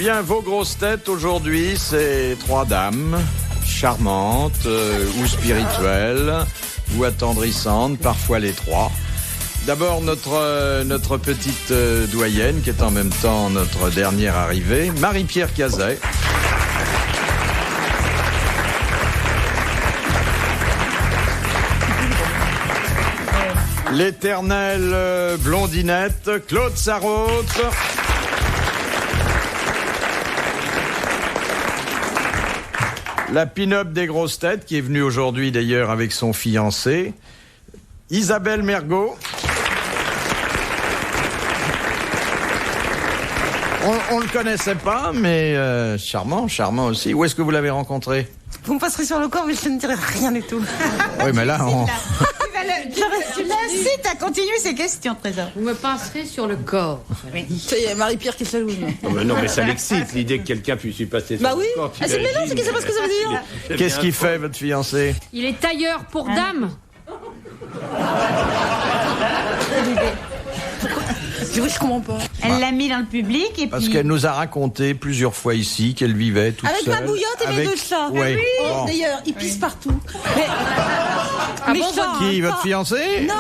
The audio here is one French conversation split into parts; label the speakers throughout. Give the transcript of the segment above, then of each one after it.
Speaker 1: bien, vos grosses têtes aujourd'hui, c'est 3 dames charmantes ou spirituelles ou attendrissantes, parfois les 3. D'abord, notre petite doyenne, qui est en même temps notre dernière arrivée, Marie-Pierre Cazet. L'éternelle blondinette, Claude Sarraute. La pin-up des grosses têtes, qui est venue aujourd'hui d'ailleurs avec son fiancé, Isabelle Mergot. On le connaissait pas, mais charmant aussi. Où est-ce que vous l'avez rencontré?
Speaker 2: Vous me passerez sur le corps, mais je ne dirai rien du tout.
Speaker 1: Oui, mais là, on...
Speaker 2: Tu l'incites à continuer ces questions, Trésor.
Speaker 3: Vous me passerez sur le corps.
Speaker 2: Oui. Ça y est, Marie-Pierre qui est jalouse.
Speaker 4: Non, mais ça l'excite, l'idée que quelqu'un puisse y passer sur le corps.
Speaker 2: Ah, c'est mélange, c'est pas ce que ça veut dire.
Speaker 1: Qu'est-ce qu'il fait, votre fiancé?
Speaker 3: Il est tailleur pour dames.
Speaker 2: Je comprends pas. Elle l'a mis dans le public et
Speaker 1: Parce
Speaker 2: puis...
Speaker 1: qu'elle nous a raconté plusieurs fois ici qu'elle vivait toute
Speaker 2: avec
Speaker 1: seule.
Speaker 2: ma bouillotte et mes 2 chats.
Speaker 1: Ouais.
Speaker 2: Oui.
Speaker 1: Bon.
Speaker 2: D'ailleurs, ils pissent partout. Mais...
Speaker 3: bon,
Speaker 1: Qui, votre fiancé?
Speaker 2: Non.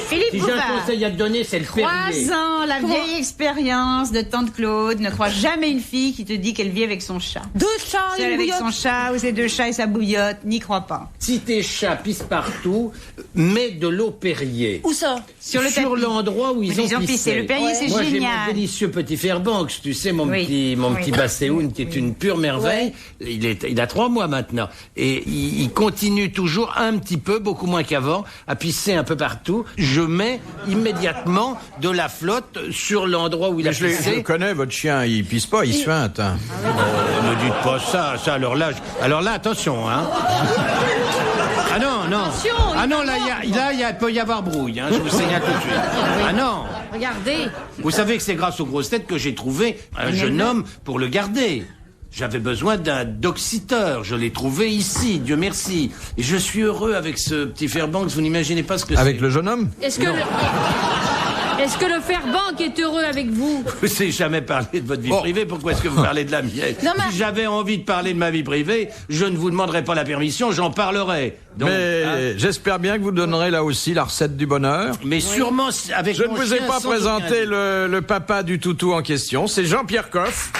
Speaker 2: Philippe
Speaker 4: Si j'ai un
Speaker 2: Bouvard.
Speaker 4: conseil à te donner, c'est le
Speaker 2: 3
Speaker 4: Perrier.
Speaker 2: ans, la vieille expérience de tante Claude. Ne crois jamais une fille qui te dit qu'elle vit avec son chat. 2 chats et
Speaker 5: Seule
Speaker 2: une
Speaker 5: avec
Speaker 2: bouillotte.
Speaker 5: son chat ou ses 2 chats et sa bouillotte, n'y crois pas.
Speaker 4: Si tes chats pissent partout, mets de l'eau Perrier.
Speaker 2: Où ça?
Speaker 5: Sur le tapis.
Speaker 4: l'endroit où ils ont pissé.
Speaker 5: Le Perrier, c'est
Speaker 4: Moi, j'ai mon
Speaker 5: génial.
Speaker 4: délicieux petit Fairbanks, tu sais, mon
Speaker 5: Oui.
Speaker 4: petit Basséoun, qui est une pure merveille. Il a 3 mois maintenant. Et il continue toujours un petit peu, beaucoup moins qu'avant, à pisser un peu partout. Je mets immédiatement de la flotte sur l'endroit où il a
Speaker 1: Je
Speaker 4: pissé.
Speaker 1: connais votre chien, il pisse pas, il suinte. Hein.
Speaker 4: Ne dites pas ça, alors là, attention, hein. Ah non. Ah non, là, il peut y avoir brouille, hein, je vous signale tout de suite. Ah non.
Speaker 3: Regardez.
Speaker 4: Vous savez que c'est grâce aux grosses têtes que j'ai trouvé un jeune homme pour le garder. J'avais besoin d'un dog-sitter. Je l'ai trouvé ici, Dieu merci. Et je suis heureux avec ce petit Fairbanks. Vous n'imaginez pas ce que c'est.
Speaker 1: Avec le jeune homme?
Speaker 3: Est-ce que le Fairbank est heureux avec vous?
Speaker 4: Vous n'avez jamais parlé de votre vie privée. Pourquoi est-ce que vous parlez de la mienne?
Speaker 2: Non, mais-
Speaker 4: Si j'avais envie de parler de ma vie privée, je ne vous demanderais pas la permission, j'en parlerai. Donc,
Speaker 1: Mais
Speaker 4: hein.
Speaker 1: j'espère bien que vous donnerez là aussi la recette du bonheur.
Speaker 4: Mais sûrement avec
Speaker 1: Je ne
Speaker 4: mon
Speaker 1: vous ai
Speaker 4: chien,
Speaker 1: pas
Speaker 4: sans
Speaker 1: présenté
Speaker 4: aucun-
Speaker 1: le papa du toutou en question, c'est Jean-Pierre Coff.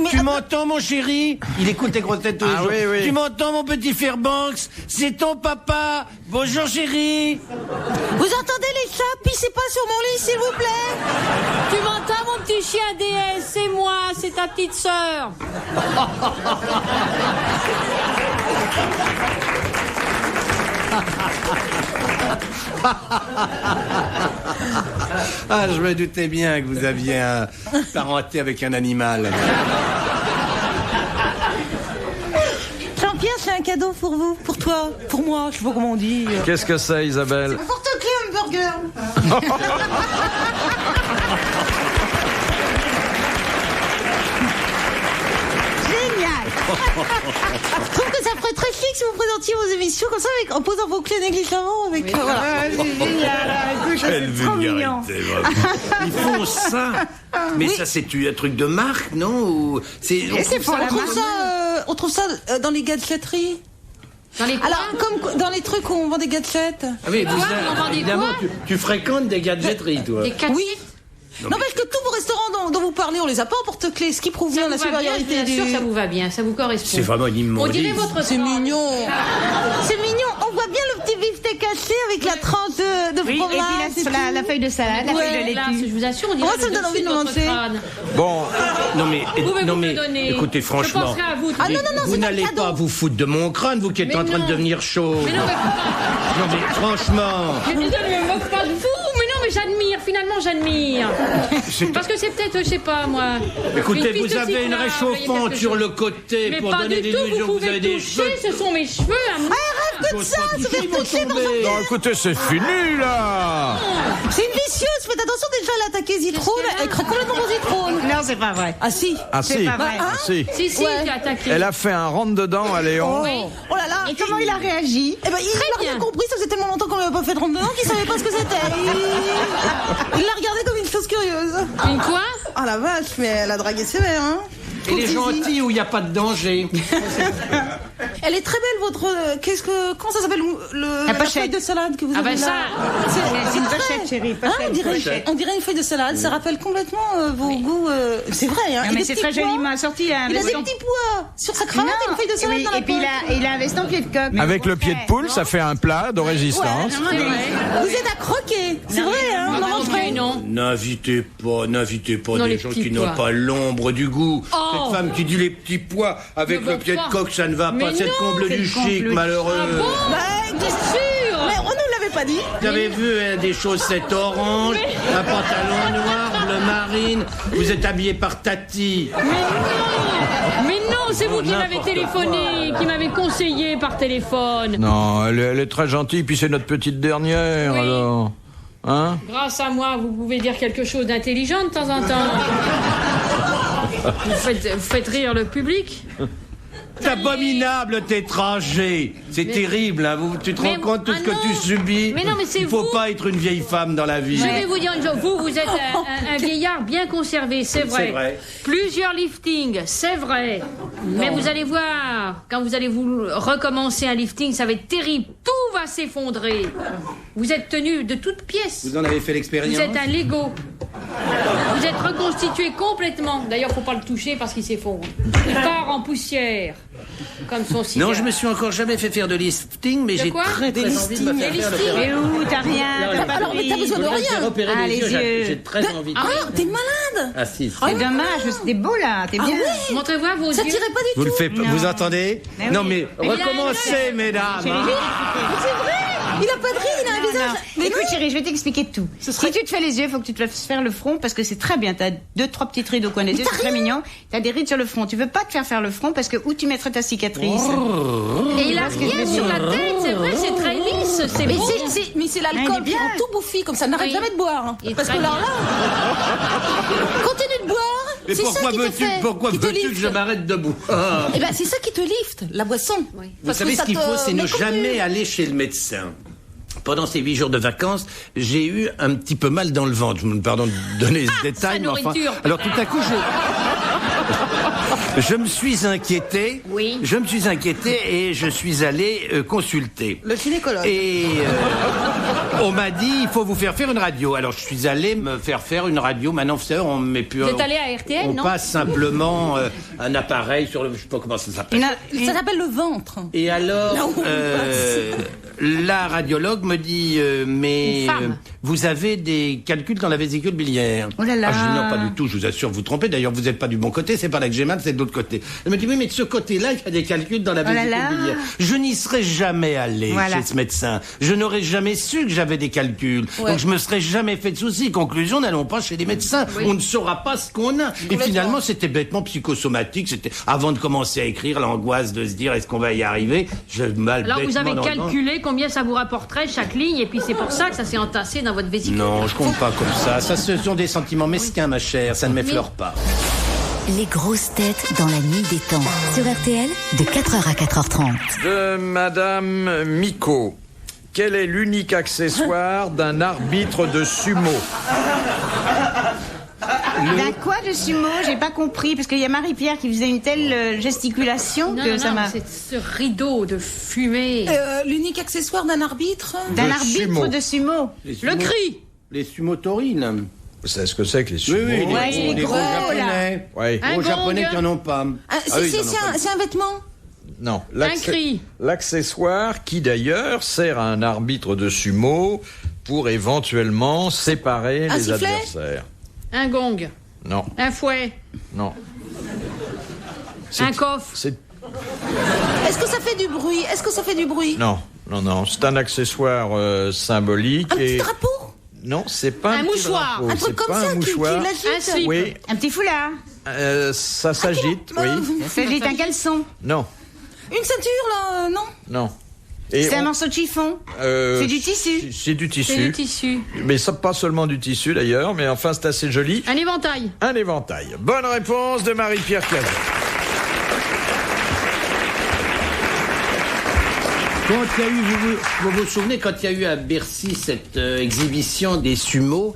Speaker 2: Mais
Speaker 4: Tu m'entends, mon chéri? Il écoute tes grosses têtes tous les
Speaker 1: Ah
Speaker 4: jours.
Speaker 1: oui, oui.
Speaker 4: Tu m'entends, mon petit Fairbanks? C'est ton papa. Bonjour, chéri.
Speaker 2: vous entendez les chats? Pissez pas sur mon lit, s'il vous plaît.
Speaker 3: Tu m'entends, mon petit chien DS? C'est moi, c'est ta petite sœur.
Speaker 4: Ah, je me doutais bien que vous aviez un parenté avec un animal.
Speaker 2: Jean-Pierre, j'ai un cadeau pour vous, pour toi, pour moi, je sais pas comment on dit.
Speaker 1: Qu'est-ce que c'est, Isabelle?
Speaker 2: Porte-clés hamburger. Génial. Je trouve que ça ferait très chic si vous présentiez vos émissions comme ça, en posant vos clés négligemment. Avec... Voilà.
Speaker 5: C'est génial.
Speaker 4: Quelle
Speaker 5: C'est trop mignon.
Speaker 4: vraiment. Ils font ça. Mais ça, c'est un truc de marque, non? Ou c'est
Speaker 5: pour la marque.
Speaker 2: On trouve ça dans les gadgeteries.
Speaker 3: Dans les
Speaker 2: Alors,
Speaker 3: coins,
Speaker 2: comme dans les trucs où on vend des gadgets.
Speaker 4: Ah oui,
Speaker 3: on vend des
Speaker 4: évidemment,
Speaker 3: quoi
Speaker 4: tu fréquentes des gadgeteries, toi.
Speaker 3: des quatre.
Speaker 2: Oui. Non, parce que tous vos restaurants dont vous parlez, on les a pas en porte-clés, ce qui prouve bien la supériorité
Speaker 3: Bien sûr,
Speaker 2: du...
Speaker 3: ça vous va bien, ça vous correspond.
Speaker 4: C'est vraiment une immondice.
Speaker 3: On dirait votre
Speaker 2: C'est
Speaker 3: tranche.
Speaker 2: mignon. C'est mignon. On voit bien le petit beefsteak caché avec la tranche de
Speaker 5: Oui, et
Speaker 2: fromage.
Speaker 5: puis la feuille de salade, la feuille de
Speaker 3: Là,
Speaker 5: laitue.
Speaker 3: je vous assure, on dirait
Speaker 2: Moi, ça
Speaker 3: le
Speaker 2: me donne envie
Speaker 3: dessus
Speaker 2: de
Speaker 3: votre
Speaker 2: manger.
Speaker 3: crâne.
Speaker 1: Bon,
Speaker 4: Non mais,
Speaker 3: Pouvez-vous
Speaker 4: non
Speaker 3: me
Speaker 4: mais,
Speaker 3: le donner?
Speaker 4: écoutez,
Speaker 3: Je
Speaker 4: franchement,
Speaker 3: penserai à vous.
Speaker 2: Ah non, non, non,
Speaker 4: vous
Speaker 2: c'est un
Speaker 4: n'allez
Speaker 2: cadeau.
Speaker 4: pas vous foutre de mon crâne, vous qui êtes
Speaker 3: Mais
Speaker 4: en train
Speaker 3: non.
Speaker 4: de devenir chaud.
Speaker 3: Mais non, mais...
Speaker 4: Non mais franchement,
Speaker 3: Mais je ne me moque pas de vous. Mais non, mais j'admire. Finalement, j'admire. Parce que c'est peut-être, je sais pas, moi.
Speaker 4: écoutez,
Speaker 3: une piste
Speaker 4: vous avez une
Speaker 3: cyclable,
Speaker 4: réchauffante
Speaker 3: quelque
Speaker 4: sur
Speaker 3: chose.
Speaker 4: le côté
Speaker 3: Mais
Speaker 4: pour
Speaker 3: pas
Speaker 4: donner
Speaker 3: du tout.
Speaker 4: l'illusion
Speaker 3: Vous
Speaker 4: que vous avez
Speaker 3: pouvez
Speaker 4: des cheveux.
Speaker 3: toucher. Ce sont mes cheveux à moi.
Speaker 2: Arrête que de ça, se faire toucher par un...
Speaker 1: Non, écoutez, c'est fini, là.
Speaker 2: C'est une vicieuse, faites attention, déjà elle a attaqué Zitrone, elle craque complètement mon Zitrone.
Speaker 5: Non, c'est pas vrai.
Speaker 2: Ah si.
Speaker 1: Ah,
Speaker 5: C'est
Speaker 1: si.
Speaker 5: pas vrai.
Speaker 1: Ah, si.
Speaker 3: Si,
Speaker 2: Ouais.
Speaker 3: tu as attaqué.
Speaker 1: Elle a fait un rentre-dedans à Léon.
Speaker 2: Oh là là.
Speaker 5: Et comment il a réagi?
Speaker 2: Eh ben, il n'a rien
Speaker 3: bien.
Speaker 2: compris, ça faisait tellement longtemps qu'on n'avait pas fait de ronde dedans qu'il savait pas ce que c'était. Il l'a regardé comme une chose curieuse.
Speaker 3: Une quoi?
Speaker 2: Ah la vache, mais elle a dragué sévère, hein.
Speaker 4: Et les
Speaker 2: Pauvre Zizi.
Speaker 4: gentils où il n'y a pas de danger.
Speaker 2: Elle est très belle, votre... Comment ça s'appelle
Speaker 5: La
Speaker 2: la
Speaker 5: pochette.
Speaker 2: feuille de salade que vous
Speaker 3: Ah
Speaker 2: avez
Speaker 3: ben
Speaker 2: là.
Speaker 3: ça,
Speaker 5: C'est une
Speaker 2: très-
Speaker 5: pochette, chérie.
Speaker 2: Hein,
Speaker 5: Pochette.
Speaker 2: on dirait une feuille de salade, ça rappelle complètement vos goûts... C'est vrai, hein.
Speaker 5: Non,
Speaker 2: Et
Speaker 5: mais
Speaker 2: des
Speaker 5: c'est
Speaker 2: petits
Speaker 5: très
Speaker 2: pois.
Speaker 5: joliment assorti.
Speaker 2: Il a des petits pois sur sa cravate et une feuille de salade
Speaker 5: oui,
Speaker 2: dans la
Speaker 5: et puis
Speaker 2: poche.
Speaker 5: il a un veston pied de coq.
Speaker 1: Avec le pied de poule, ça fait un plat de résistance.
Speaker 2: Ouais, vous êtes à croquer, c'est vrai, hein, on en mange
Speaker 3: ok,
Speaker 2: pas.
Speaker 3: non.
Speaker 4: N'invitez pas
Speaker 3: Non,
Speaker 4: des
Speaker 3: les
Speaker 4: gens
Speaker 3: petits
Speaker 4: qui
Speaker 3: pois.
Speaker 4: n'ont pas l'ombre du goût.
Speaker 3: Oh.
Speaker 4: Cette femme qui dit les petits pois avec
Speaker 3: Ne
Speaker 4: le pied
Speaker 3: va
Speaker 4: de
Speaker 3: pas.
Speaker 4: coq, ça ne va
Speaker 3: Mais
Speaker 4: pas. Cette
Speaker 3: non,
Speaker 4: comble
Speaker 5: c'est
Speaker 4: du
Speaker 5: le
Speaker 4: chic,
Speaker 5: comble.
Speaker 4: malheureux.
Speaker 3: Ah bon?
Speaker 2: Bah,
Speaker 3: T'es sûr?
Speaker 2: mais on ne l'avait pas dit.
Speaker 4: Vous avez vu des chaussettes oranges, un pantalon noir, bleu marine. Vous êtes habillé par Tati.
Speaker 3: Mais non, c'est vous qui m'avez
Speaker 4: n'importe
Speaker 3: téléphoné, qui m'avez conseillé par téléphone.
Speaker 1: Non, elle est très gentille, puis c'est notre petite dernière,
Speaker 3: Oui.
Speaker 1: alors. Hein?
Speaker 3: Grâce à moi, vous pouvez dire quelque chose d'intelligent de temps en temps. Vous faites rire le public.
Speaker 4: C'est abominable, t'es étranger. C'est terrible, hein. Tu te
Speaker 3: Mais-
Speaker 4: rends compte tout ce
Speaker 3: ah
Speaker 4: que
Speaker 3: non.
Speaker 4: tu subis?
Speaker 3: Mais non, mais c'est
Speaker 4: Il faut
Speaker 3: vous.
Speaker 4: pas être une vieille femme dans la vie.
Speaker 3: Je vais vous dire une chose. Vous êtes un vieillard bien conservé, c'est vrai.
Speaker 4: C'est vrai.
Speaker 3: Plusieurs liftings, c'est vrai. Mais vous allez voir, quand vous allez vous recommencer un lifting, ça va être terrible. Tout va s'effondrer. Vous êtes tenu de toutes pièces.
Speaker 4: Vous en avez fait l'expérience?
Speaker 3: Vous êtes un Lego. Vous êtes reconstitué complètement. D'ailleurs, faut pas le toucher parce qu'il s'effondre. Il part en poussière. Comme son cigare.
Speaker 4: Non, je me suis encore jamais fait faire de lifting, mais
Speaker 3: De
Speaker 4: j'ai
Speaker 3: quoi?
Speaker 4: très
Speaker 2: Des
Speaker 4: envie de me faire
Speaker 3: listings.
Speaker 4: faire
Speaker 3: Des
Speaker 4: l'opération.
Speaker 5: Mais où? T'as rien, t'as pas
Speaker 2: Alors, mais t'as
Speaker 5: de
Speaker 2: besoin de
Speaker 4: Je vais
Speaker 2: rien.
Speaker 4: repérer
Speaker 5: Ah,
Speaker 4: les
Speaker 5: les
Speaker 4: yeux,
Speaker 5: yeux.
Speaker 4: j'ai très envie de...
Speaker 2: Ah, t'es malade.
Speaker 4: Ah si,
Speaker 5: C'est dommage, c'était beau là, t'es bien.
Speaker 3: Montrez-moi vos
Speaker 2: Ça
Speaker 3: yeux.
Speaker 2: tirait pas du
Speaker 4: Vous
Speaker 2: tout.
Speaker 4: le faites,
Speaker 5: Non.
Speaker 4: vous entendez?
Speaker 5: Mais
Speaker 4: Non
Speaker 5: oui.
Speaker 4: mais
Speaker 3: Mais il a un
Speaker 4: recommencez,
Speaker 3: œil.
Speaker 4: mesdames.
Speaker 5: Chérie,
Speaker 4: hein.
Speaker 2: Il a pas de rire, il a un visage. Mais
Speaker 5: Écoute chérie, je vais t'expliquer tout. Si tu te fais les yeux, il faut que tu te fasses faire le front parce que c'est très bien. T'as 2-3 petites rides au coin des yeux, c'est très mignon. T'as des rides sur le front. Tu veux pas te faire le front parce que où tu mettrais ta cicatrice.
Speaker 3: Et il a rien sur la tête, c'est vrai, c'est très lisse, c'est
Speaker 2: Mais
Speaker 3: beau.
Speaker 2: c'est
Speaker 5: Ah, il
Speaker 2: l'alcool
Speaker 5: est
Speaker 2: qui
Speaker 5: bien.
Speaker 2: rend tout bouffi, comme ça, n'arrête
Speaker 3: Oui.
Speaker 2: jamais de boire.
Speaker 3: Il est
Speaker 2: Parce
Speaker 3: très
Speaker 2: que là, continue de boire.
Speaker 4: Mais
Speaker 2: C'est ça
Speaker 4: pourquoi
Speaker 2: qui te
Speaker 4: veux-tu
Speaker 2: fait,
Speaker 4: pourquoi
Speaker 2: qui te
Speaker 4: veux-tu que
Speaker 2: lifte.
Speaker 4: je m'arrête debout? Ah.
Speaker 2: Eh ben, c'est ça qui te lifte, la boisson.
Speaker 3: Oui.
Speaker 4: Vous
Speaker 2: Parce
Speaker 4: savez
Speaker 2: que
Speaker 4: ce
Speaker 2: ça
Speaker 4: qu'il
Speaker 2: te
Speaker 4: faut, c'est ne
Speaker 2: met comme
Speaker 4: jamais
Speaker 2: du-
Speaker 4: aller chez le médecin. Pendant ces 8 jours de vacances, j'ai eu un petit peu mal dans le ventre. Je me pardon de donner ce détail, mais enfin.
Speaker 3: nourriture.
Speaker 4: Alors tout à coup, je me suis inquiété.
Speaker 3: Oui.
Speaker 4: Je me suis inquiété et je suis allé consulter.
Speaker 2: Le gynécologue.
Speaker 4: Et on m'a dit, il faut vous faire faire une radio. Alors je suis allé me faire faire une radio. Maintenant, vous savez, on met plus.
Speaker 3: Vous êtes allé à RTL,
Speaker 4: on
Speaker 3: non?
Speaker 4: passe simplement un appareil sur le. Je sais pas comment ça s'appelle.
Speaker 2: Ça s'appelle le ventre.
Speaker 4: Et alors,
Speaker 2: Là où on
Speaker 4: la radiologue me dit, mais
Speaker 3: Une femme.
Speaker 4: vous avez des calculs dans la vésicule biliaire.
Speaker 5: Oh là là.
Speaker 4: Ah, je dis non, pas du tout, je vous assure, vous vous trompez. D'ailleurs, vous n'êtes pas du bon côté, c'est pas là que j'ai mal, c'est de l'autre côté. Elle me dit, oui, mais de ce côté-là, il y a des calculs dans la
Speaker 5: Oh là
Speaker 4: vésicule
Speaker 5: là.
Speaker 4: biliaire. Je n'y serais jamais allé
Speaker 5: Voilà.
Speaker 4: chez ce médecin. Je n'aurais jamais su que j'avais des calculs.
Speaker 2: Ouais.
Speaker 4: Donc je me serais jamais fait de soucis. Conclusion, n'allons pas chez les médecins. On ne saura pas ce qu'on a. Et finalement, c'était bêtement psychosomatique. C'était avant de commencer à écrire, l'angoisse de se dire, est-ce qu'on va y arriver? Je mal
Speaker 3: Alors vous
Speaker 4: bêtement
Speaker 3: avez
Speaker 4: dans le ventre.
Speaker 3: calculé combien ça vous rapporterait chaque ligne et puis c'est pour ça que ça s'est entassé dans votre vésicule.
Speaker 4: Non, je compte pas comme ça. Ça, ce sont des sentiments mesquins, ma chère. Ça ne m'effleure pas.
Speaker 6: Les grosses têtes dans la nuit des temps. Sur RTL, de 4h à 4h30.
Speaker 1: De Madame Miko. Quel est l'unique accessoire d'un arbitre de sumo?
Speaker 5: D'un quoi de sumo? J'ai pas compris parce qu'il y a Marie-Pierre qui faisait une telle gesticulation
Speaker 3: Non,
Speaker 5: que
Speaker 3: non,
Speaker 5: ça
Speaker 3: non,
Speaker 5: m'a.
Speaker 3: c'est ce rideau de fumée.
Speaker 2: L'unique accessoire d'un arbitre.
Speaker 5: D'un
Speaker 1: de
Speaker 5: arbitre
Speaker 1: sumo.
Speaker 5: de sumo.
Speaker 3: Le cri.
Speaker 4: Les sumotorines.
Speaker 1: Vous savez ce que c'est que les
Speaker 4: Oui,
Speaker 1: sumo?
Speaker 4: oui,
Speaker 5: Ouais,
Speaker 4: les
Speaker 5: les
Speaker 4: gros
Speaker 5: gros,
Speaker 4: japonais.
Speaker 1: Ouais.
Speaker 3: Un
Speaker 4: Gros japonais
Speaker 3: gong.
Speaker 4: qui n'en ont pas.
Speaker 2: Ah,
Speaker 4: oui,
Speaker 2: c'est
Speaker 4: ils en ont pas.
Speaker 2: un vêtement.
Speaker 1: Non.
Speaker 3: cri.
Speaker 1: L'accessoire qui d'ailleurs sert à un arbitre de sumo pour éventuellement séparer
Speaker 2: Un
Speaker 1: les
Speaker 2: sifflet
Speaker 1: adversaires.
Speaker 3: Un gong.
Speaker 1: Non,
Speaker 3: Un fouet.
Speaker 1: non.
Speaker 3: Un coffre.
Speaker 1: C'est
Speaker 2: Est-ce que ça fait du bruit? Est-ce que ça fait du bruit?
Speaker 1: non, non, non. C'est un accessoire symbolique
Speaker 2: Un petit
Speaker 1: et
Speaker 2: drapeau?
Speaker 1: non, c'est pas
Speaker 3: Un
Speaker 1: petit
Speaker 3: mouchoir.
Speaker 1: drapeau,
Speaker 2: Un truc
Speaker 1: c'est
Speaker 2: comme
Speaker 1: pas
Speaker 2: ça
Speaker 1: un
Speaker 2: qui
Speaker 1: mouchoir.
Speaker 2: l'agite?
Speaker 3: Un slip.
Speaker 1: Oui,
Speaker 5: Un petit foulard.
Speaker 1: ça s'agite. Oui,
Speaker 5: Ça dit un caleçon.
Speaker 1: non,
Speaker 2: Une ceinture, là, non?
Speaker 1: non. Et
Speaker 5: C'est un morceau de chiffon. C'est du tissu.
Speaker 1: C'est du tissu.
Speaker 3: C'est du tissu.
Speaker 1: Mais ça, pas seulement du tissu d'ailleurs, mais enfin c'est assez joli.
Speaker 3: Un éventail.
Speaker 1: Un éventail. Bonne réponse de Marie-Pierre Cazet.
Speaker 4: Quand il y a eu, vous vous souvenez, quand il y a eu à Bercy cette exhibition des sumo,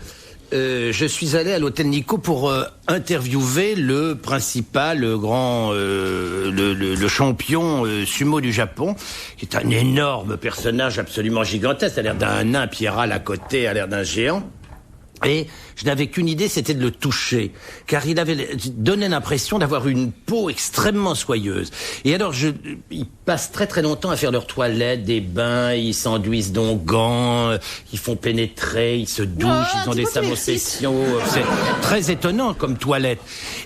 Speaker 4: je suis allé à l'hôtel Nico pour interviewer le principal, le grand, le champion sumo du Japon, qui est un énorme personnage absolument gigantesque, a l'air d'un nain, Pierral à côté, a l'air d'un géant. Et je n'avais qu'une idée, c'était de le toucher, car il avait donné l'impression d'avoir une peau extrêmement soyeuse. Et alors, ils passent très très longtemps à faire leur toilette, des bains, ils s'enduisent d'onguents, ils font pénétrer, ils se douchent, ils ont des savons spéciaux. C'est très étonnant comme toilette.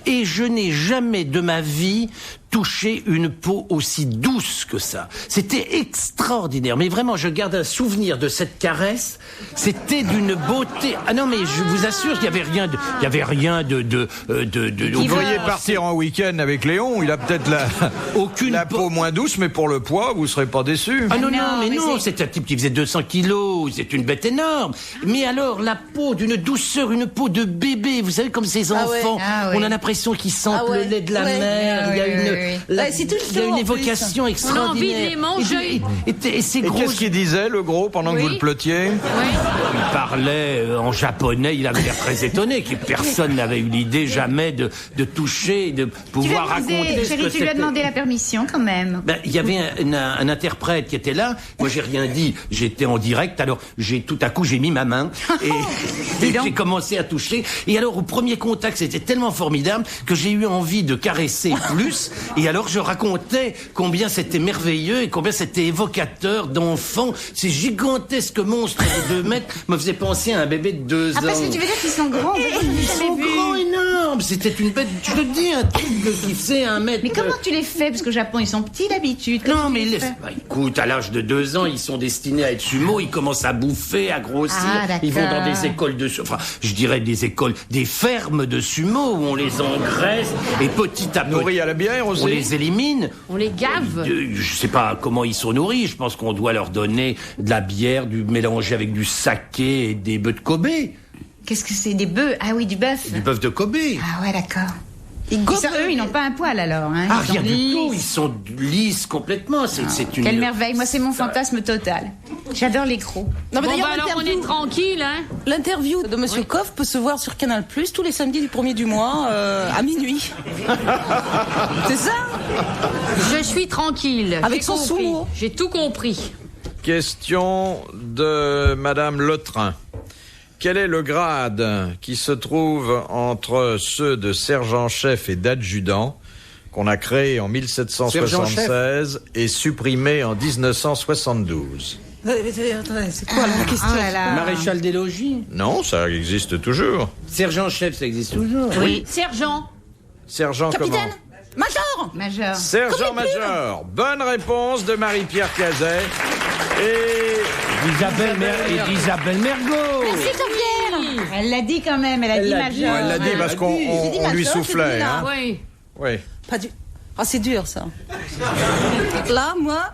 Speaker 4: Et je n'ai jamais de ma vie touché une peau aussi douce que ça. C'était extraordinaire. Mais vraiment, je garde un souvenir de cette caresse. C'était d'une beauté. Ah non, mais je vous assure qu'il y avait rien de.
Speaker 1: Vous pourriez partir en week-end avec Léon. Il a peut-être la peau moins douce, mais pour le poids, vous serez pas déçus.
Speaker 4: Ah non, c'est un type qui faisait 200 kilos. C'est une bête énorme. Mais alors, la peau d'une douceur, une peau de bébé. Vous savez, comme ces enfants, on a l'impression qu'ils sentent le lait de la mère. Il y a une. Il y a une évocation extraordinaire.
Speaker 3: On a envie de les manger.
Speaker 1: Et qu'est-ce qu'il disait, le gros, pendant que vous le plottiez?
Speaker 4: Il parlait en japonais, il avait l'air très étonné, que personne n'avait eu l'idée jamais de toucher, de pouvoir raconter.
Speaker 5: Chérie, tu lui as demandé la permission quand même.
Speaker 4: Il y avait un interprète qui était là. Moi, j'ai rien dit. J'étais en direct. Alors, tout à coup, j'ai mis ma main et j'ai commencé à toucher. Et alors, au premier contact, c'était tellement formidable que j'ai eu envie de caresser plus. Et alors, je racontais combien c'était merveilleux et combien c'était évocateur d'enfants. Ces gigantesques monstres de 2 mètres me faisaient penser à un bébé de 2 ans.
Speaker 5: Ah, parce que tu veux dire qu'ils sont grands.
Speaker 4: Ils sont grands, énormes. C'était une bête, je te dis, un truc qui faisait 1 mètre.
Speaker 5: Mais comment tu les fais? Parce qu'au Japon, ils sont petits d'habitude.
Speaker 4: Non, mais écoute, à l'âge de 2 ans, ils sont destinés à être sumo. Ils commencent à bouffer, à grossir. Ils vont dans des écoles de sumo. Enfin, je dirais des écoles, des fermes de sumo où on les engraisse et petit à petit.
Speaker 1: Nourris à la bière aussi.
Speaker 4: On les élimine.
Speaker 3: On les gave.
Speaker 4: Je sais pas comment ils sont nourris. Je pense qu'on doit leur donner de la bière, mélangé avec du saké et des bœufs de Kobe.
Speaker 5: Qu'est-ce que c'est? Des bœufs? Ah oui, du bœuf.
Speaker 4: Du bœuf de Kobe.
Speaker 5: Ah ouais, d'accord. Eux, ils n'ont pas un poil alors. Hein.
Speaker 4: Ah, rien du tout. Ils sont lisses complètement. C'est une.
Speaker 5: Quelle merveille. Moi, c'est mon fantasme total. J'adore les gros.
Speaker 2: Non, mais
Speaker 3: alors on est tranquille, hein.
Speaker 2: L'interview de Monsieur Coff peut se voir sur Canal+, tous les samedis du 1er du mois, à minuit. C'est ça?
Speaker 3: Je suis tranquille.
Speaker 2: Avec son sumo.
Speaker 3: J'ai tout compris.
Speaker 1: Question de Madame Letrain. Quel est le grade qui se trouve entre ceux de sergent-chef et d'adjudant qu'on a créé en 1776 et supprimé en 1972?
Speaker 2: C'est quoi la question?
Speaker 4: Maréchal des logis?
Speaker 1: Non, ça existe toujours.
Speaker 4: Sergent-chef, ça existe toujours.
Speaker 3: Oui. Sergent.
Speaker 1: Sergent
Speaker 2: Capitaine.
Speaker 1: comment?
Speaker 5: Major.
Speaker 1: Sergent-major. Bonne réponse de Marie-Pierre Cazet. Et
Speaker 4: Isabelle Mergo.
Speaker 2: Merci Jean-Pierre.
Speaker 5: Elle l'a dit quand même, elle a dit major.
Speaker 1: elle l'a dit parce qu'on lui
Speaker 2: major,
Speaker 1: soufflait.
Speaker 2: c'est
Speaker 1: Hein.
Speaker 3: Oui.
Speaker 1: Oui.
Speaker 2: Pas du... Ah, c'est dur ça. Là, moi,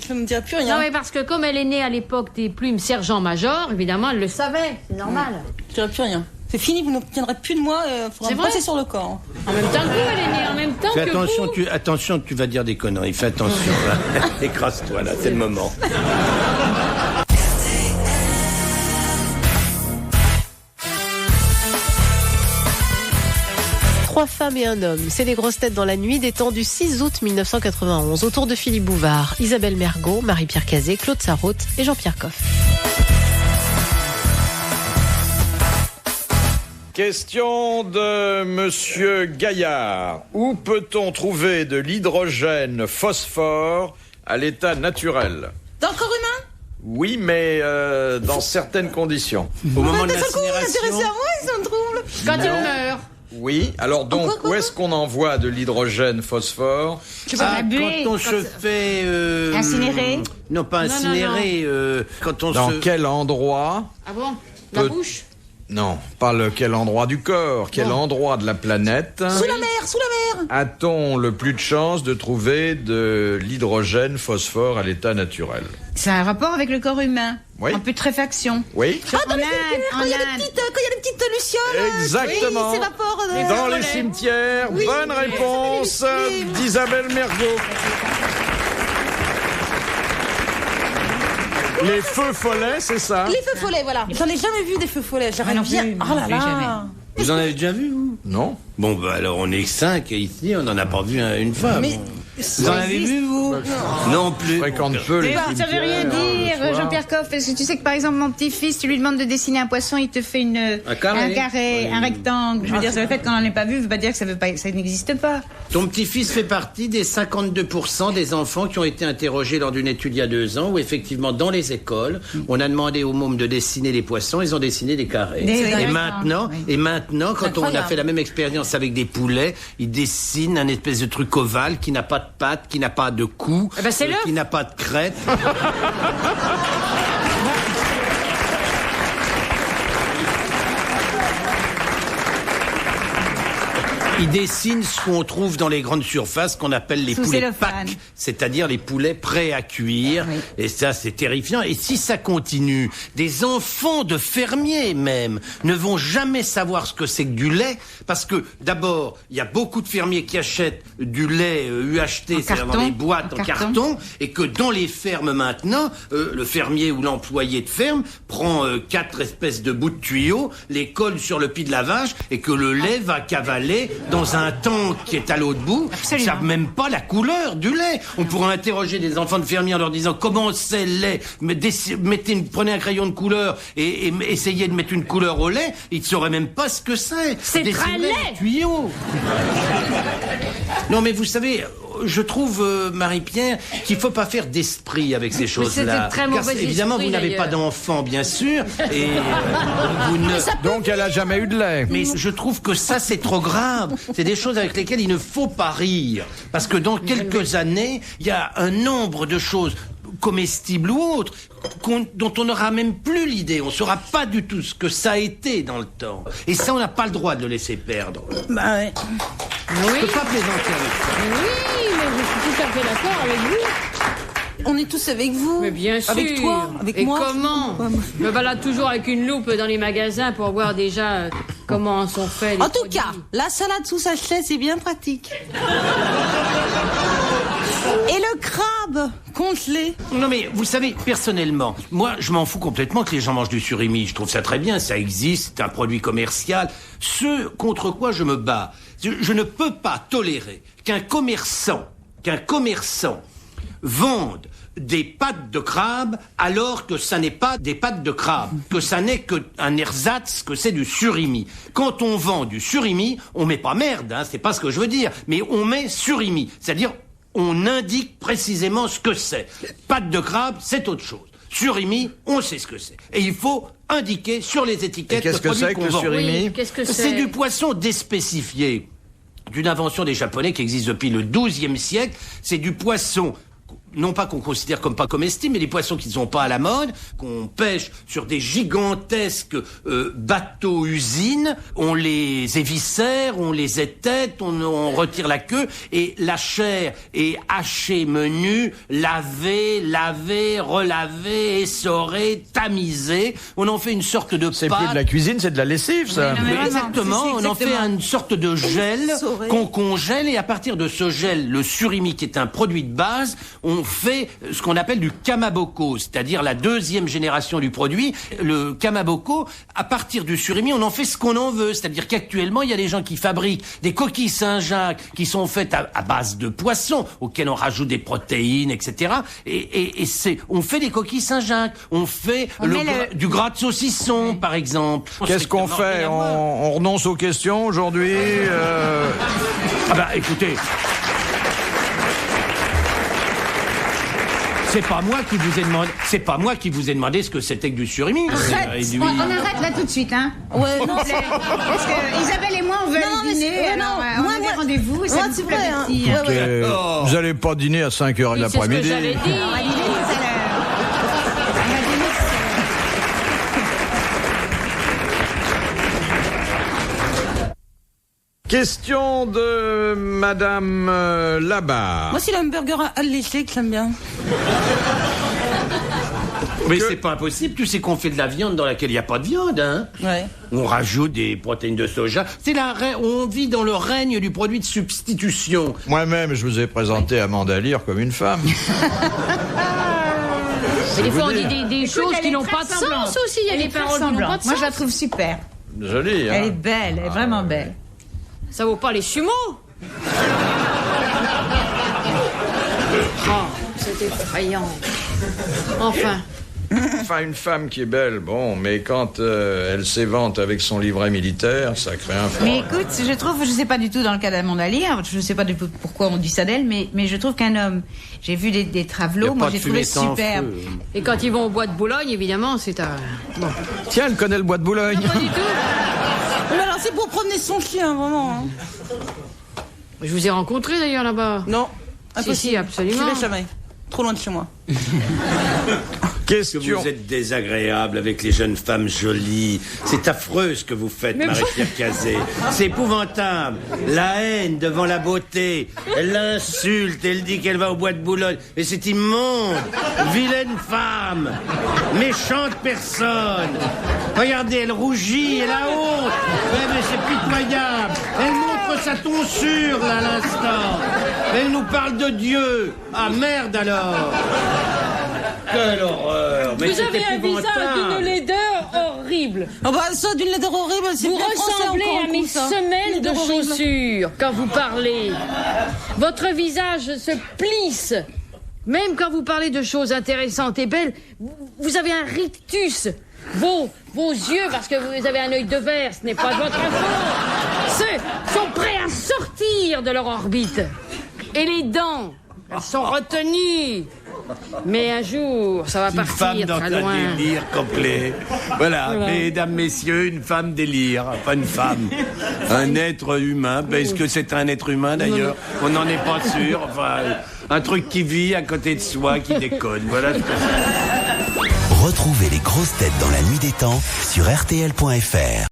Speaker 2: je ne me dirais plus rien.
Speaker 3: Non, mais parce que comme elle est née à l'époque des plumes sergent-major, évidemment, elle le savait. C'est normal.
Speaker 2: Je dirais plus rien. C'est fini, vous n'obtiendrez plus de moi, il faudra
Speaker 3: C'est
Speaker 2: me
Speaker 3: vrai
Speaker 2: passer sur le corps.
Speaker 3: En même temps que vous, elle est née en même temps
Speaker 4: Fais
Speaker 3: que
Speaker 4: attention,
Speaker 3: vous.
Speaker 4: attention, tu vas dire des conneries. Fais attention. Là. Écrase-toi, là, c'est le moment.
Speaker 7: Trois femmes et un homme, c'est les grosses têtes dans la nuit des temps du 6 août 1991. Autour de Philippe Bouvard, Isabelle Mergo, Marie-Pierre Cazet, Claude Sarraute et Jean-Pierre Coff.
Speaker 1: Question de Monsieur Gaillard. Où peut-on trouver de l'hydrogène phosphore à l'état naturel?
Speaker 2: Dans le corps humain?
Speaker 1: Oui, mais dans certaines conditions.
Speaker 4: Au moment de
Speaker 2: D'un seul coup, vous vous intéressez à
Speaker 4: l'incinération.
Speaker 2: moi, ça me trouble.
Speaker 3: Quand il meurt.
Speaker 1: Oui, alors donc, où est-ce qu'on envoie de l'hydrogène phosphore?
Speaker 4: Quand on se fait...
Speaker 5: Incinérer?
Speaker 4: Non, pas
Speaker 3: Non,
Speaker 4: incinérer. Quand on
Speaker 1: Dans
Speaker 4: se...
Speaker 1: quel endroit?
Speaker 3: Ah bon? La bouche?
Speaker 1: Non, pas quel endroit du corps, quel endroit de la planète
Speaker 2: Sous la mer.
Speaker 1: a-t-on le plus de chances de trouver de l'hydrogène phosphore à l'état naturel?
Speaker 5: C'est un rapport avec le corps humain.
Speaker 1: Oui.
Speaker 5: En putréfaction.
Speaker 1: Oui.
Speaker 2: Dans les
Speaker 5: En
Speaker 2: cimetières, quand il y a
Speaker 5: Inde.
Speaker 2: les petites lucioles.
Speaker 1: Exactement.
Speaker 2: Oui, s'évaporent.
Speaker 1: Dans les cimetières,
Speaker 2: Oui.
Speaker 1: bonne réponse
Speaker 2: Oui.
Speaker 1: d'Isabelle Mergo. Les feux follets, c'est ça?
Speaker 2: Les feux follets, voilà. J'en ai jamais vu des feux follets. J'aimerais
Speaker 5: non
Speaker 2: bien.
Speaker 5: plus,
Speaker 2: Oh là
Speaker 5: non plus,
Speaker 2: là.
Speaker 4: Vous en avez déjà vu, vous?
Speaker 1: Non.
Speaker 4: Bon, bah alors on est 5 ici, on n'en a pas vu une fois.
Speaker 2: Mais
Speaker 4: bon. Vous en avez vu, vous? Non plus.
Speaker 1: Je fréquente peu les
Speaker 5: Ça veut rien
Speaker 1: cimetières,
Speaker 5: dire, Jean-Pierre Coff, parce que tu sais que par exemple mon petit-fils, tu lui demandes de dessiner un poisson, il te fait
Speaker 4: Un carré.
Speaker 5: un rectangle. Je veux dire, ça le fait qu'on n'en ait pas vu, veut pas dire que ça n'existe pas.
Speaker 4: Ton petit-fils fait partie des 52% des enfants qui ont été interrogés lors d'une étude il y a 2 ans où effectivement dans les écoles, on a demandé aux mômes de dessiner les poissons, ils ont dessiné des carrés. Et maintenant, quand on a fait la même expérience avec des poulets, ils dessinent un espèce de truc ovale qui n'a pas de pattes, qui n'a pas de cou,
Speaker 3: Eh ben, c'est l'œuf.
Speaker 4: qui n'a pas de crête. Ils dessinent ce qu'on trouve dans les grandes surfaces qu'on appelle les
Speaker 5: Sous
Speaker 4: poulets
Speaker 5: cellophane.
Speaker 4: pâques, c'est-à-dire les poulets prêts à cuire.
Speaker 5: Oui.
Speaker 4: Et ça, c'est terrifiant. Et si ça continue, des enfants de fermiers même ne vont jamais savoir ce que c'est que du lait, parce que d'abord, il y a beaucoup de fermiers qui achètent du lait UHT, c'est-à-dire dans
Speaker 5: carton.
Speaker 4: des boîtes en carton, et que dans les fermes maintenant, le fermier ou l'employé de ferme prend 4 espèces de bouts de tuyaux, les colle sur le pied de la vache, et que le lait va cavaler dans un tank qui est à l'autre bout.
Speaker 5: Absolument.
Speaker 4: Ils savent même pas la couleur du lait. On pourrait interroger des enfants de fermiers en leur disant comment c'est le lait. Prenez un crayon de couleur et essayez de mettre une couleur au lait. Ils ne sauraient même pas ce que c'est.
Speaker 3: C'est
Speaker 4: Dessinez
Speaker 3: très laid.
Speaker 4: les tuyaux. Non mais vous savez, je trouve, Marie-Pierre, qu'il faut pas faire d'esprit avec ces choses-là.
Speaker 3: c'est très mauvais
Speaker 4: Car évidemment,
Speaker 3: esprit,
Speaker 4: vous n'avez pas
Speaker 3: d'ailleurs.
Speaker 4: d'enfant, bien sûr, et vous ne...
Speaker 1: Donc elle a jamais eu de lait.
Speaker 4: Mais je trouve que ça, c'est trop grave. C'est des choses avec lesquelles il ne faut pas rire. Parce que dans quelques années, il y a un nombre de choses comestibles ou autres dont on n'aura même plus l'idée. On ne saura pas du tout ce que ça a été dans le temps. Et ça, on n'a pas le droit de le laisser perdre.
Speaker 2: Bah ouais.
Speaker 4: Je peux pas plaisanter avec ça.
Speaker 3: Oui, mais je suis tout à fait d'accord avec vous.
Speaker 2: On est tous avec vous.
Speaker 3: Mais bien sûr.
Speaker 2: Avec toi, avec
Speaker 3: Et
Speaker 2: moi.
Speaker 3: comment
Speaker 2: Ouais, moi.
Speaker 3: Je me balade toujours avec une loupe dans les magasins pour voir déjà comment sont faits les
Speaker 2: En tout
Speaker 3: produits.
Speaker 2: cas, la salade sous sachet, c'est bien pratique. Et le crabe congelé.
Speaker 4: Non mais vous savez, personnellement, moi je m'en fous complètement que les gens mangent du surimi. Je trouve ça très bien, ça existe, c'est un produit commercial. Ce contre quoi je me bats, je ne peux pas tolérer qu'un commerçant vende des pâtes de crabe alors que ça n'est pas des pâtes de crabe, que ça n'est qu'un ersatz, que c'est du surimi. Quand on vend du surimi, on met pas merde, hein, c'est pas ce que je veux dire, mais on met surimi, c'est-à-dire on indique précisément ce que c'est. Pâte de crabe, c'est autre chose. Surimi, on sait ce que c'est. Et il faut indiquer sur les étiquettes
Speaker 1: Et qu'est-ce
Speaker 4: le
Speaker 1: que c'est
Speaker 4: produit
Speaker 1: que
Speaker 4: qu'on
Speaker 1: le
Speaker 4: vend.
Speaker 1: surimi
Speaker 3: Oui, qu'est-ce que
Speaker 4: C'est du poisson déspécifié, d'une invention des Japonais qui existe depuis le XIIe siècle. C'est du poisson, non pas qu'on considère comme pas comestible, mais des poissons qui ne sont pas à la mode, qu'on pêche sur des gigantesques bateaux-usines, on les éviscère, on les étête, on retire la queue, et la chair est hachée menue, lavée, relavée, essorée, tamisée. On en fait une sorte de
Speaker 1: C'est
Speaker 4: pâte.
Speaker 1: plus de la cuisine, c'est de la lessive, ça.
Speaker 5: Mais non, mais vraiment,
Speaker 4: Exactement,
Speaker 5: c'est
Speaker 4: on en fait
Speaker 5: exactement.
Speaker 4: une sorte de gel
Speaker 2: Sauré.
Speaker 4: qu'on congèle, et à partir de ce gel, le surimi qui est un produit de base, on fait ce qu'on appelle du kamaboko, c'est-à-dire la deuxième génération du produit. Le kamaboko, à partir du surimi, on en fait ce qu'on en veut, c'est-à-dire qu'actuellement, il y a des gens qui fabriquent des coquilles Saint-Jacques qui sont faites à base de poissons, auxquelles on rajoute des protéines, etc. Et on fait des coquilles Saint-Jacques, on fait du gras de saucisson, par exemple.
Speaker 1: Qu'est-ce qu'on
Speaker 4: Strictement
Speaker 1: fait?
Speaker 4: rien à voir.
Speaker 1: On renonce aux questions aujourd'hui
Speaker 4: Ah bah écoutez, c'est pas moi qui vous ai demandé ce que c'était que du surimi.
Speaker 5: On arrête là tout de suite, hein.
Speaker 2: Ouais, non,
Speaker 5: Parce que Isabelle et moi, on veut
Speaker 2: Non,
Speaker 5: aller
Speaker 2: mais
Speaker 5: dîner.
Speaker 2: c'est-
Speaker 5: Alors,
Speaker 2: non,
Speaker 5: on
Speaker 2: moi,
Speaker 5: a des
Speaker 2: moi-
Speaker 5: rendez-vous. Et ça
Speaker 2: moi,
Speaker 5: nous
Speaker 2: c'est
Speaker 5: coupe
Speaker 2: vrai, hein.
Speaker 5: l'appétit.
Speaker 2: Ouais, ouais.
Speaker 1: Vous allez pas dîner à 5h de
Speaker 3: Oui, c'est ce que
Speaker 1: l'après-midi.
Speaker 3: j'allais dire.
Speaker 5: On va dîner tout à l'heure. On va dîner tout à l'heure.
Speaker 1: Question de Madame Labarre.
Speaker 2: Moi, c'est l'hamburger à lécher que j'aime bien.
Speaker 4: Mais c'est pas impossible, tu sais qu'on fait de la viande dans laquelle il n'y a pas de viande, hein.
Speaker 2: Ouais.
Speaker 4: On rajoute des protéines de soja. On vit dans le règne du produit de substitution.
Speaker 1: Moi-même, je vous ai présenté Amanda Lear comme une femme.
Speaker 3: Mais des fois, on dit des
Speaker 5: Écoute,
Speaker 3: choses
Speaker 5: elle
Speaker 3: qui
Speaker 5: est
Speaker 3: n'ont
Speaker 5: très
Speaker 3: pas de
Speaker 5: semblante.
Speaker 3: sens aussi. Il y a
Speaker 5: Elle
Speaker 3: des
Speaker 5: est très
Speaker 3: paroles qui n'ont pas de
Speaker 5: semblante.
Speaker 3: sens.
Speaker 5: Moi, je la trouve super.
Speaker 1: Jolie, hein.
Speaker 5: Elle est belle, elle est vraiment belle.
Speaker 3: Ça vaut pas les sumos. Oh, c'est effrayant. Enfin.
Speaker 1: Enfin, une femme qui est belle, bon, mais quand elle s'évente avec son livret militaire, ça crée un froid.
Speaker 5: Mais écoute, je trouve, je sais pas du tout dans le cas d'Amanda Lear, je sais pas du tout pourquoi on dit ça d'elle, mais je trouve qu'un homme, j'ai vu des travelots, moi j'ai trouvé superbe.
Speaker 3: Et quand ils vont au bois de Boulogne, évidemment, c'est un... Bon.
Speaker 1: Tiens, elle connaît le bois de Boulogne.
Speaker 3: Pas du tout.
Speaker 2: Mais alors, c'est pour promener son chien, vraiment. Hein.
Speaker 3: Je vous ai rencontré d'ailleurs là-bas.
Speaker 2: Non,
Speaker 3: Si, absolument.
Speaker 2: Je vais jamais. Trop loin de chez moi.
Speaker 4: Que
Speaker 1: Question.
Speaker 4: vous êtes désagréable avec les jeunes femmes jolies. C'est affreux ce que vous faites, Marie-Pierre Cazé. C'est épouvantable. La haine devant la beauté. Elle l'insulte, elle dit qu'elle va au bois de Boulogne. Mais c'est immonde. Vilaine femme. Méchante personne. Regardez, elle rougit, elle a honte. Ouais, mais c'est pitoyable. Elle montre sa tonsure, là, à l'instant. Elle nous parle de Dieu. Ah, merde alors. Quelle horreur! Mais
Speaker 3: Vous
Speaker 4: c'est
Speaker 3: avez un visage
Speaker 4: épouvantable.
Speaker 3: d'une laideur horrible.
Speaker 2: Oh bah, ça, d'une laideur horrible, c'est
Speaker 3: Vous
Speaker 2: bien français
Speaker 3: ressemblez
Speaker 2: encore
Speaker 3: à
Speaker 2: un
Speaker 3: mes
Speaker 2: coup, ça.
Speaker 3: semelles de
Speaker 2: Laideur horrible.
Speaker 3: chaussures quand vous parlez. Votre visage se plisse. Même quand vous parlez de choses intéressantes et belles, vous avez un rictus. Vos yeux, parce que vous avez un œil de verre, ce n'est pas de votre faute, sont prêts à sortir de leur orbite. Et les dents, elles sont retenues. Mais un jour, ça va
Speaker 4: Une
Speaker 3: partir
Speaker 4: femme dans
Speaker 3: très
Speaker 4: un
Speaker 3: loin.
Speaker 4: délire complet. Voilà, mesdames, messieurs, une femme délire, pas une femme. Un être humain. Ben, est-ce que c'est un être humain d'ailleurs? On n'en est pas sûr. Enfin, un truc qui vit à côté de soi, qui déconne. Voilà ce que c'est.
Speaker 8: Retrouvez les grosses têtes dans la nuit des temps sur RTL.fr.